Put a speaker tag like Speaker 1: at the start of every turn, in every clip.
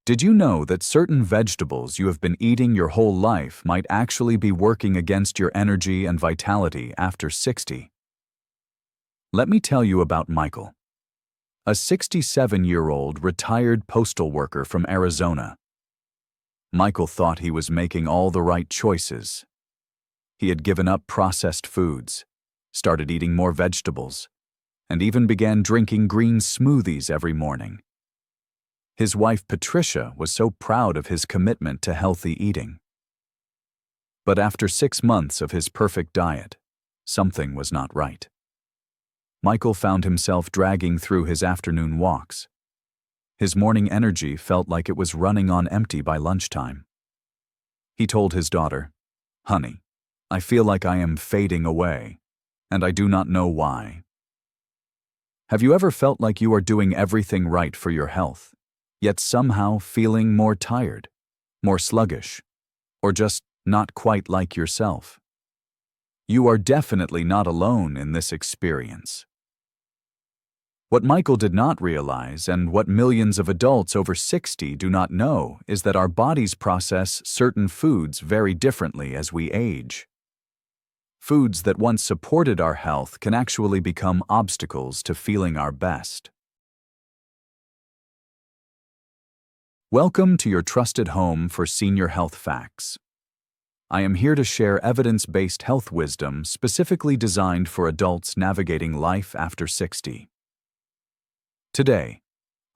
Speaker 1: Did you know that certain vegetables you have been eating your whole life might actually be working against your energy and vitality after 60? Let me tell you about Michael, a 67-year-old retired postal worker from Arizona. Michael thought he was making all the right choices. He had given up processed foods, started eating more vegetables, and even began drinking green smoothies every morning. His wife Patricia was so proud of his commitment to healthy eating. But after 6 months of his perfect diet, something was not right. Michael found himself dragging through his afternoon walks. His morning energy felt like it was running on empty by lunchtime. He told his daughter, "Honey, I feel like I am fading away, and I do not know why." Have you ever felt like you are doing everything right for your health, yet somehow feeling more tired, more sluggish, or just not quite like yourself? You are definitely not alone in this experience. What Michael did not realize, and what millions of adults over 60 do not know, is that our bodies process certain foods very differently as we age. Foods that once supported our health can actually become obstacles to feeling our best. Welcome to your trusted home for senior health facts. I am here to share evidence-based health wisdom specifically designed for adults navigating life after 60. Today,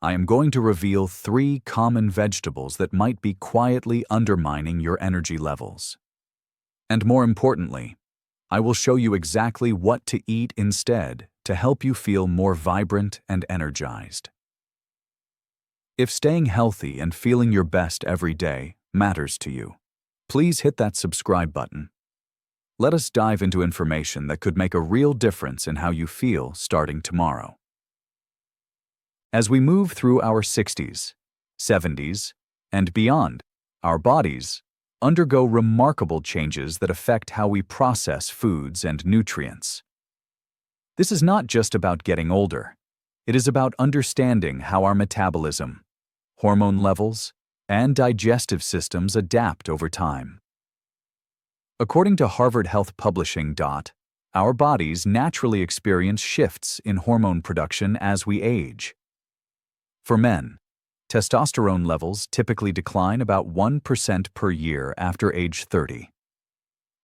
Speaker 1: I am going to reveal 3 common vegetables that might be quietly undermining your energy levels. And more importantly, I will show you exactly what to eat instead to help you feel more vibrant and energized. If staying healthy and feeling your best every day matters to you, please hit that subscribe button. Let us dive into information that could make a real difference in how you feel starting tomorrow. As we move through our 60s, 70s, and beyond, our bodies undergo remarkable changes that affect how we process foods and nutrients. This is not just about getting older. It is about understanding how our metabolism, hormone levels, and digestive systems adapt over time. According to Harvard Health Publishing, our bodies naturally experience shifts in hormone production as we age. For men, testosterone levels typically decline about 1% per year after age 30,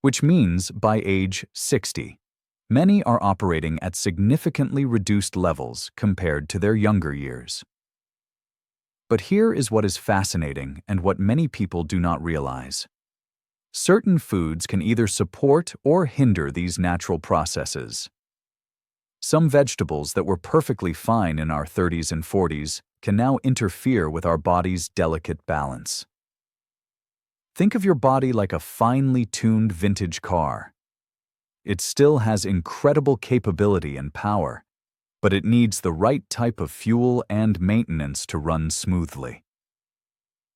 Speaker 1: which means by age 60, many are operating at significantly reduced levels compared to their younger years. But here is what is fascinating and what many people do not realize. Certain foods can either support or hinder these natural processes. Some vegetables that were perfectly fine in our 30s and 40s can now interfere with our body's delicate balance. Think of your body like a finely tuned vintage car. It still has incredible capability and power, but it needs the right type of fuel and maintenance to run smoothly.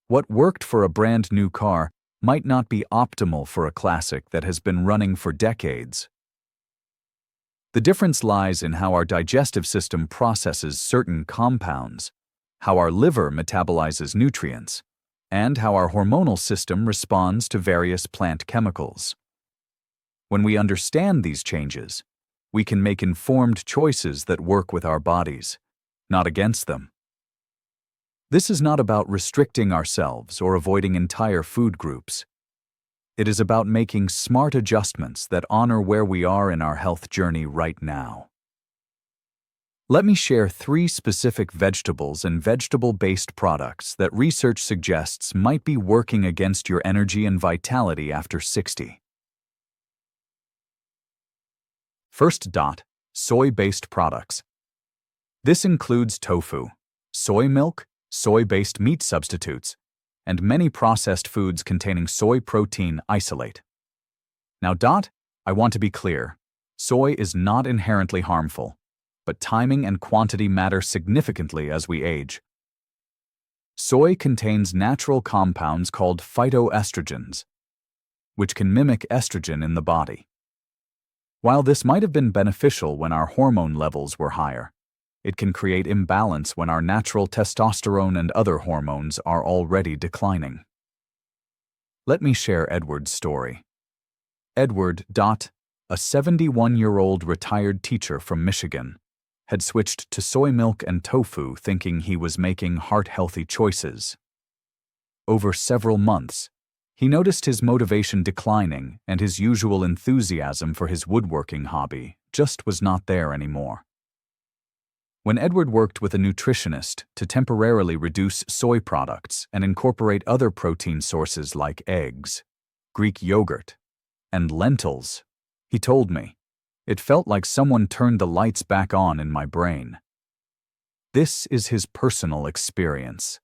Speaker 1: What worked for a brand new car might not be optimal for a classic that has been running for decades. The difference lies in how our digestive system processes certain compounds, how our liver metabolizes nutrients, and how our hormonal system responds to various plant chemicals. When we understand these changes, we can make informed choices that work with our bodies, not against them. This is not about restricting ourselves or avoiding entire food groups. It is about making smart adjustments that honor where we are in our health journey right now. Let me share 3 specific vegetables and vegetable-based products that research suggests might be working against your energy and vitality after 60. First, soy-based products. This includes tofu, soy milk, soy-based meat substitutes, and many processed foods containing soy protein isolate. Now, I want to be clear. Soy is not inherently harmful, but timing and quantity matter significantly as we age. Soy contains natural compounds called phytoestrogens, which can mimic estrogen in the body. While this might have been beneficial when our hormone levels were higher, it can create imbalance when our natural testosterone and other hormones are already declining. Let me share Edward's story. Edward, a 71-year-old retired teacher from Michigan, had switched to soy milk and tofu thinking he was making heart-healthy choices. Over several months, he noticed his motivation declining and his usual enthusiasm for his woodworking hobby just was not there anymore. When Edward worked with a nutritionist to temporarily reduce soy products and incorporate other protein sources like eggs, Greek yogurt, and lentils, he told me, it felt like someone turned the lights back on in my brain. This is his personal experience,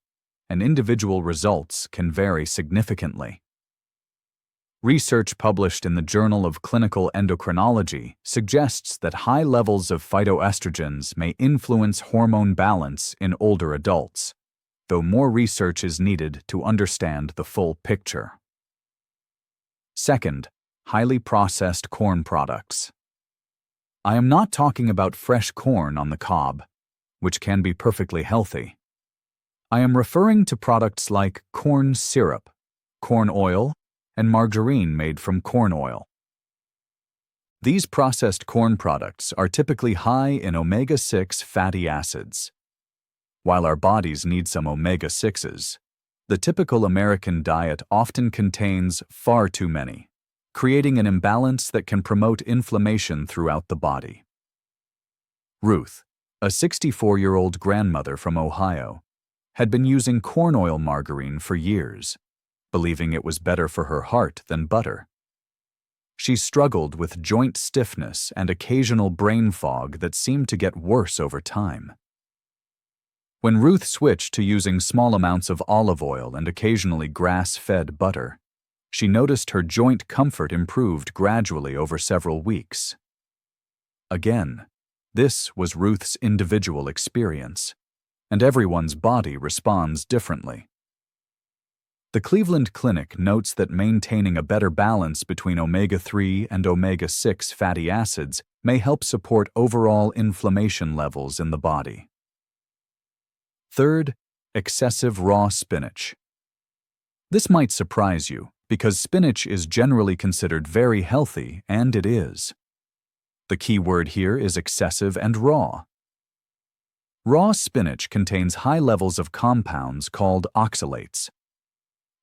Speaker 1: and individual results can vary significantly. Research published in the Journal of Clinical Endocrinology suggests that high levels of phytoestrogens may influence hormone balance in older adults, though more research is needed to understand the full picture. Second, highly processed corn products. I am not talking about fresh corn on the cob, which can be perfectly healthy. I am referring to products like corn syrup, corn oil, and margarine made from corn oil. These processed corn products are typically high in omega-6 fatty acids. While our bodies need some omega-6s, the typical American diet often contains far too many, creating an imbalance that can promote inflammation throughout the body. Ruth, a 64-year-old grandmother from Ohio, had been using corn oil margarine for years, believing it was better for her heart than butter. She struggled with joint stiffness and occasional brain fog that seemed to get worse over time. When Ruth switched to using small amounts of olive oil and occasionally grass-fed butter, she noticed her joint comfort improved gradually over several weeks. Again, this was Ruth's individual experience, and everyone's body responds differently. The Cleveland Clinic notes that maintaining a better balance between omega-3 and omega-6 fatty acids may help support overall inflammation levels in the body. Third, excessive raw spinach. This might surprise you, because spinach is generally considered very healthy, and it is. The key word here is excessive and raw. Raw spinach contains high levels of compounds called oxalates,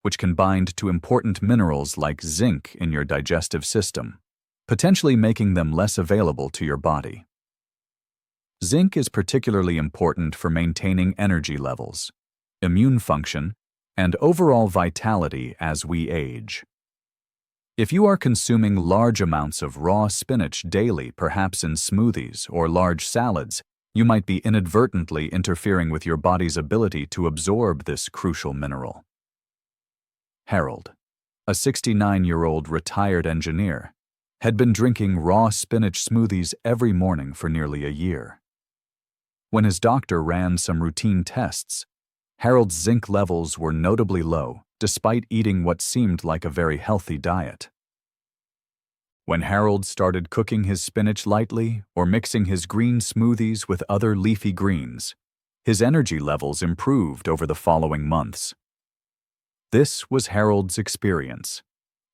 Speaker 1: which can bind to important minerals like zinc in your digestive system, potentially making them less available to your body. Zinc is particularly important for maintaining energy levels, immune function, and overall vitality as we age. If you are consuming large amounts of raw spinach daily, perhaps in smoothies or large salads, you might be inadvertently interfering with your body's ability to absorb this crucial mineral. Harold, a 69-year-old retired engineer, had been drinking raw spinach smoothies every morning for nearly a year. When his doctor ran some routine tests, Harold's zinc levels were notably low, despite eating what seemed like a very healthy diet. When Harold started cooking his spinach lightly or mixing his green smoothies with other leafy greens, his energy levels improved over the following months. This was Harold's experience,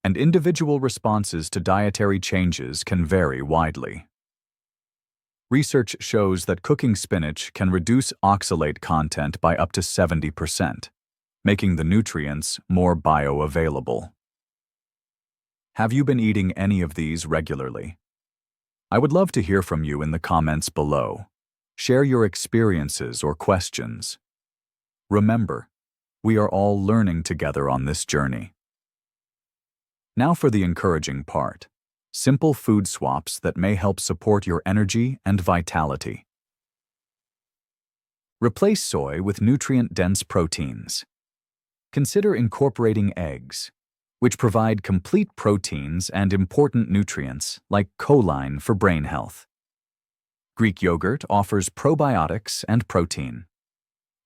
Speaker 1: and individual responses to dietary changes can vary widely. Research shows that cooking spinach can reduce oxalate content by up to 70%, making the nutrients more bioavailable. Have you been eating any of these regularly? I would love to hear from you in the comments below. Share your experiences or questions. Remember, we are all learning together on this journey. Now for the encouraging part. Simple food swaps that may help support your energy and vitality. Replace soy with nutrient-dense proteins. Consider incorporating eggs, which provide complete proteins and important nutrients like choline for brain health. Greek yogurt offers probiotics and protein.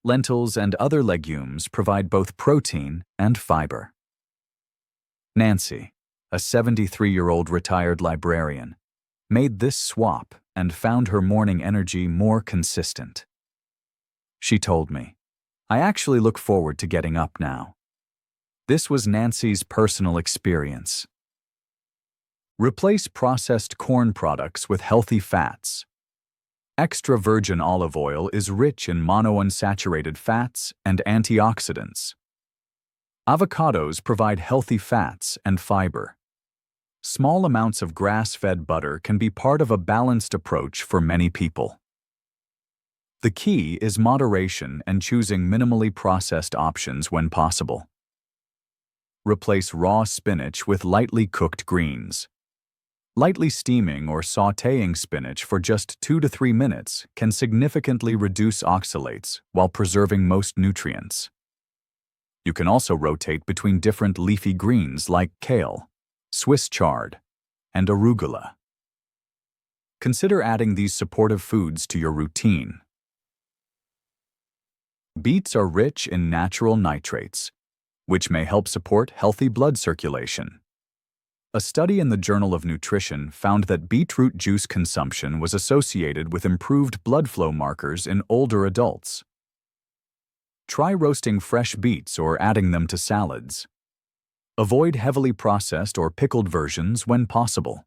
Speaker 1: Lentils and other legumes provide both protein and fiber. Nancy, a 73-year-old retired librarian, made this swap and found her morning energy more consistent. She told me, "I actually look forward to getting up now." This was Nancy's personal experience. Replace processed corn products with healthy fats. Extra virgin olive oil is rich in monounsaturated fats and antioxidants. Avocados provide healthy fats and fiber. Small amounts of grass-fed butter can be part of a balanced approach for many people. The key is moderation and choosing minimally processed options when possible. Replace raw spinach with lightly cooked greens. Lightly steaming or sautéing spinach for just 2 to 3 minutes can significantly reduce oxalates while preserving most nutrients. You can also rotate between different leafy greens like kale, Swiss chard, and arugula. Consider adding these supportive foods to your routine. Beets are rich in natural nitrates, which may help support healthy blood circulation. A study in the Journal of Nutrition found that beetroot juice consumption was associated with improved blood flow markers in older adults. Try roasting fresh beets or adding them to salads. Avoid heavily processed or pickled versions when possible.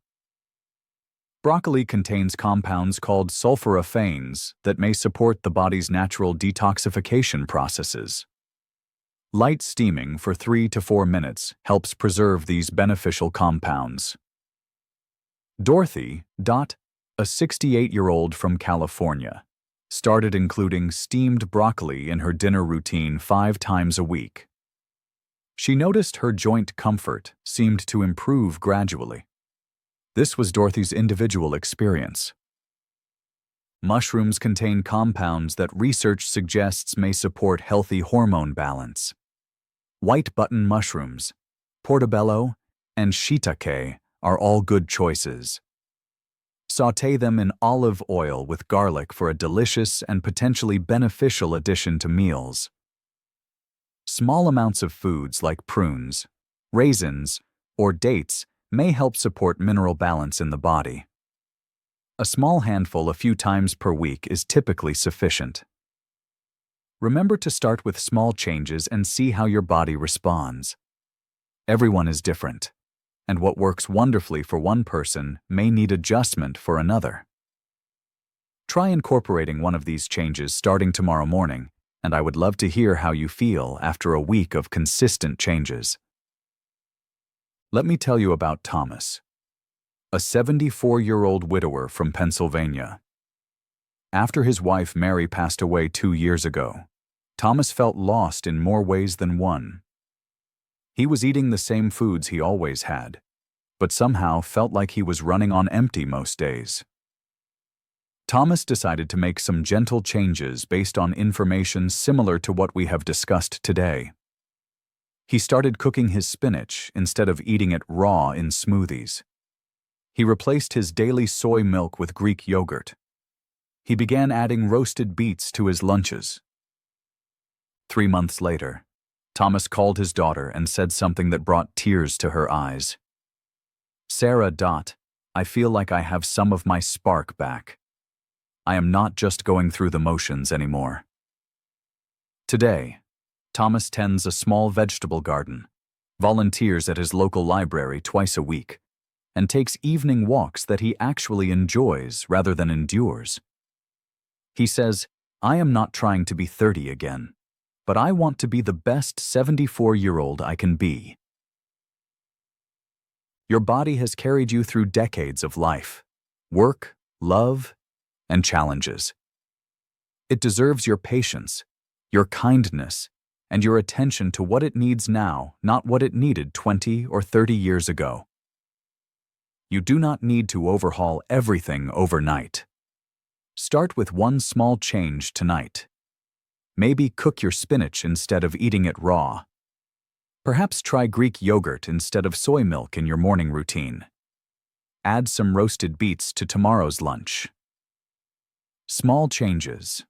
Speaker 1: Broccoli contains compounds called sulforaphanes that may support the body's natural detoxification processes. Light steaming for 3 to 4 minutes helps preserve these beneficial compounds. Dorothy, a 68-year-old from California, started including steamed broccoli in her dinner routine 5 times a week. She noticed her joint comfort seemed to improve gradually. This was Dorothy's individual experience. Mushrooms contain compounds that research suggests may support healthy hormone balance. White button mushrooms, portobello, and shiitake are all good choices. Sauté them in olive oil with garlic for a delicious and potentially beneficial addition to meals. Small amounts of foods like prunes, raisins, or dates may help support mineral balance in the body. A small handful a few times per week is typically sufficient. Remember to start with small changes and see how your body responds. Everyone is different, and what works wonderfully for one person may need adjustment for another. Try incorporating one of these changes starting tomorrow morning, and I would love to hear how you feel after a week of consistent changes. Let me tell you about Thomas, a 74-year-old widower from Pennsylvania. After his wife Mary passed away 2 years ago, Thomas felt lost in more ways than one. He was eating the same foods he always had, but somehow felt like he was running on empty most days. Thomas decided to make some gentle changes based on information similar to what we have discussed today. He started cooking his spinach instead of eating it raw in smoothies. He replaced his daily soy milk with Greek yogurt. He began adding roasted beets to his lunches. 3 months later, Thomas called his daughter and said something that brought tears to her eyes. "Sarah, I feel like I have some of my spark back. I am not just going through the motions anymore." Today, Thomas tends a small vegetable garden, volunteers at his local library twice a week, and takes evening walks that he actually enjoys rather than endures. He says, "I am not trying to be 30 again, but I want to be the best 74-year-old I can be." Your body has carried you through decades of life, work, love, and challenges. It deserves your patience, your kindness, and your attention to what it needs now, not what it needed 20 or 30 years ago. You do not need to overhaul everything overnight. Start with one small change tonight. Maybe cook your spinach instead of eating it raw. Perhaps try Greek yogurt instead of soy milk in your morning routine. Add some roasted beets to tomorrow's lunch. Small changes,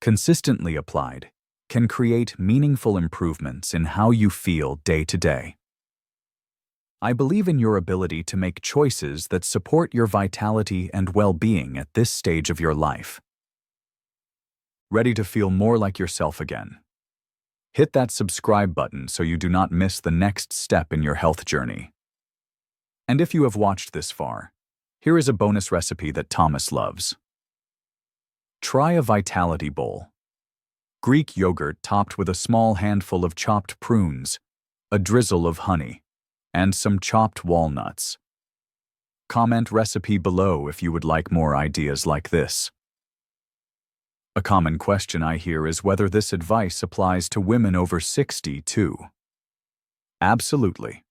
Speaker 1: consistently applied, can create meaningful improvements in how you feel day to day. I believe in your ability to make choices that support your vitality and well-being at this stage of your life. Ready to feel more like yourself again? Hit that subscribe button so you do not miss the next step in your health journey. And if you have watched this far, here is a bonus recipe that Thomas loves. Try a Vitality Bowl. Greek yogurt topped with a small handful of chopped prunes, a drizzle of honey, and some chopped walnuts. Comment recipe below if you would like more ideas like this. A common question I hear is whether this advice applies to women over 60 too. Absolutely.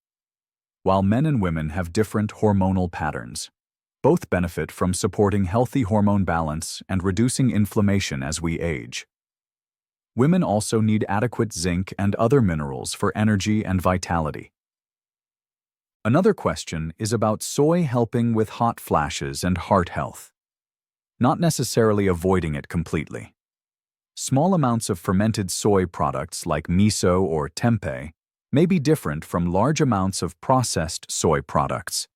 Speaker 1: While men and women have different hormonal patterns, both benefit from supporting healthy hormone balance and reducing inflammation as we age. Women also need adequate zinc and other minerals for energy and vitality. Another question is about soy helping with hot flashes and heart health. Not necessarily avoiding it completely. Small amounts of fermented soy products like miso or tempeh may be different from large amounts of processed soy products.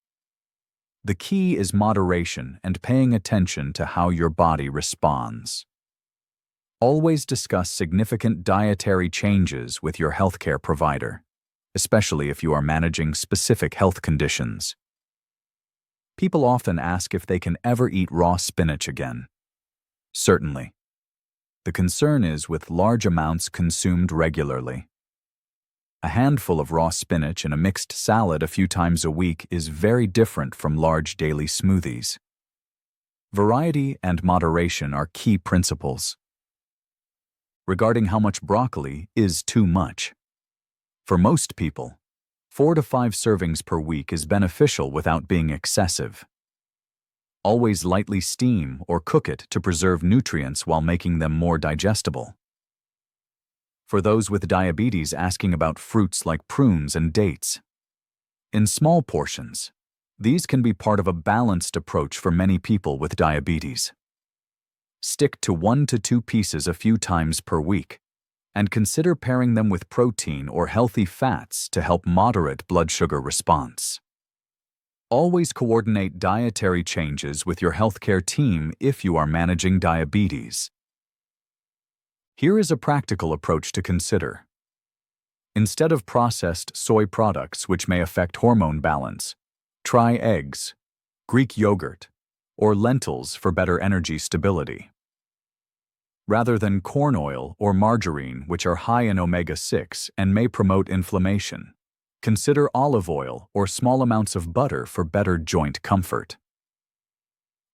Speaker 1: The key is moderation and paying attention to how your body responds. Always discuss significant dietary changes with your healthcare provider, especially if you are managing specific health conditions. People often ask if they can ever eat raw spinach again. Certainly. The concern is with large amounts consumed regularly. A handful of raw spinach in a mixed salad a few times a week is very different from large daily smoothies. Variety and moderation are key principles. Regarding how much broccoli is too much. For most people, 4 to 5 servings per week is beneficial without being excessive. Always lightly steam or cook it to preserve nutrients while making them more digestible. For those with diabetes asking about fruits like prunes and dates. In small portions, these can be part of a balanced approach for many people with diabetes. Stick to 1 to 2 pieces a few times per week, and consider pairing them with protein or healthy fats to help moderate blood sugar response. Always coordinate dietary changes with your healthcare team if you are managing diabetes. Here is a practical approach to consider. Instead of processed soy products which may affect hormone balance, try eggs, Greek yogurt, or lentils for better energy stability. Rather than corn oil or margarine, which are high in omega-6 and may promote inflammation, consider olive oil or small amounts of butter for better joint comfort.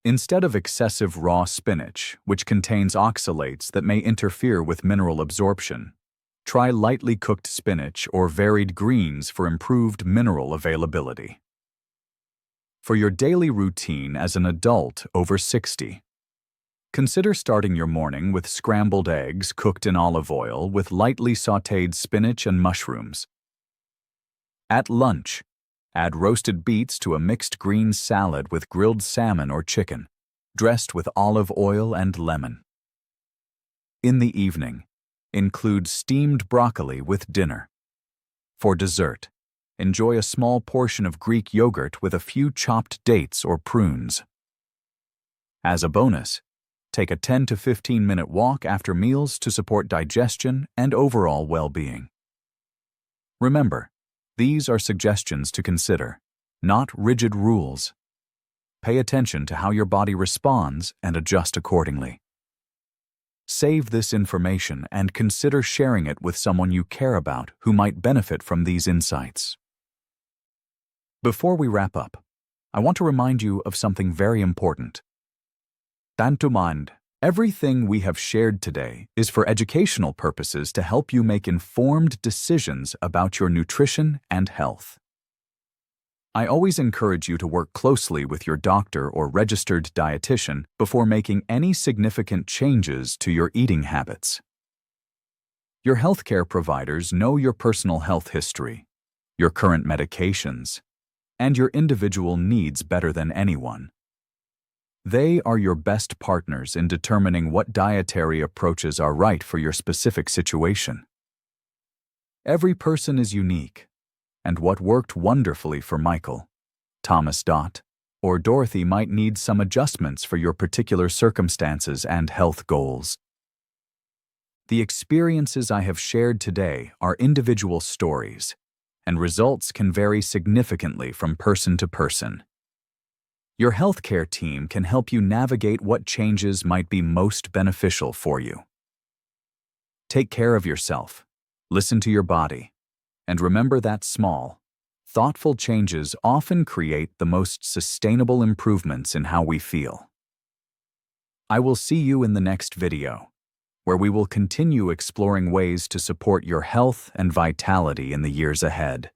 Speaker 1: Instead of excessive raw spinach, which contains oxalates that may interfere with mineral absorption, try lightly cooked spinach or varied greens for improved mineral availability. For your daily routine as an adult over 60, consider starting your morning with scrambled eggs cooked in olive oil with lightly sautéed spinach and mushrooms. At lunch, add roasted beets to a mixed green salad with grilled salmon or chicken, dressed with olive oil and lemon. In the evening, include steamed broccoli with dinner. For dessert, enjoy a small portion of Greek yogurt with a few chopped dates or prunes. As a bonus, take a 10 to 15-minute walk after meals to support digestion and overall well-being. Remember, these are suggestions to consider, not rigid rules. Pay attention to how your body responds and adjust accordingly. Save this information and consider sharing it with someone you care about who might benefit from these insights. Before we wrap up, I want to remind you of something very important. Tanto mind, everything we have shared today is for educational purposes to help you make informed decisions about your nutrition and health. I always encourage you to work closely with your doctor or registered dietitian before making any significant changes to your eating habits. Your healthcare providers know your personal health history, your current medications, and your individual needs better than anyone. They are your best partners in determining what dietary approaches are right for your specific situation. Every person is unique, and what worked wonderfully for Michael, Thomas Dot, or Dorothy might need some adjustments for your particular circumstances and health goals. The experiences I have shared today are individual stories, and results can vary significantly from person to person. Your healthcare team can help you navigate what changes might be most beneficial for you. Take care of yourself, listen to your body, and remember that small, thoughtful changes often create the most sustainable improvements in how we feel. I will see you in the next video, where we will continue exploring ways to support your health and vitality in the years ahead.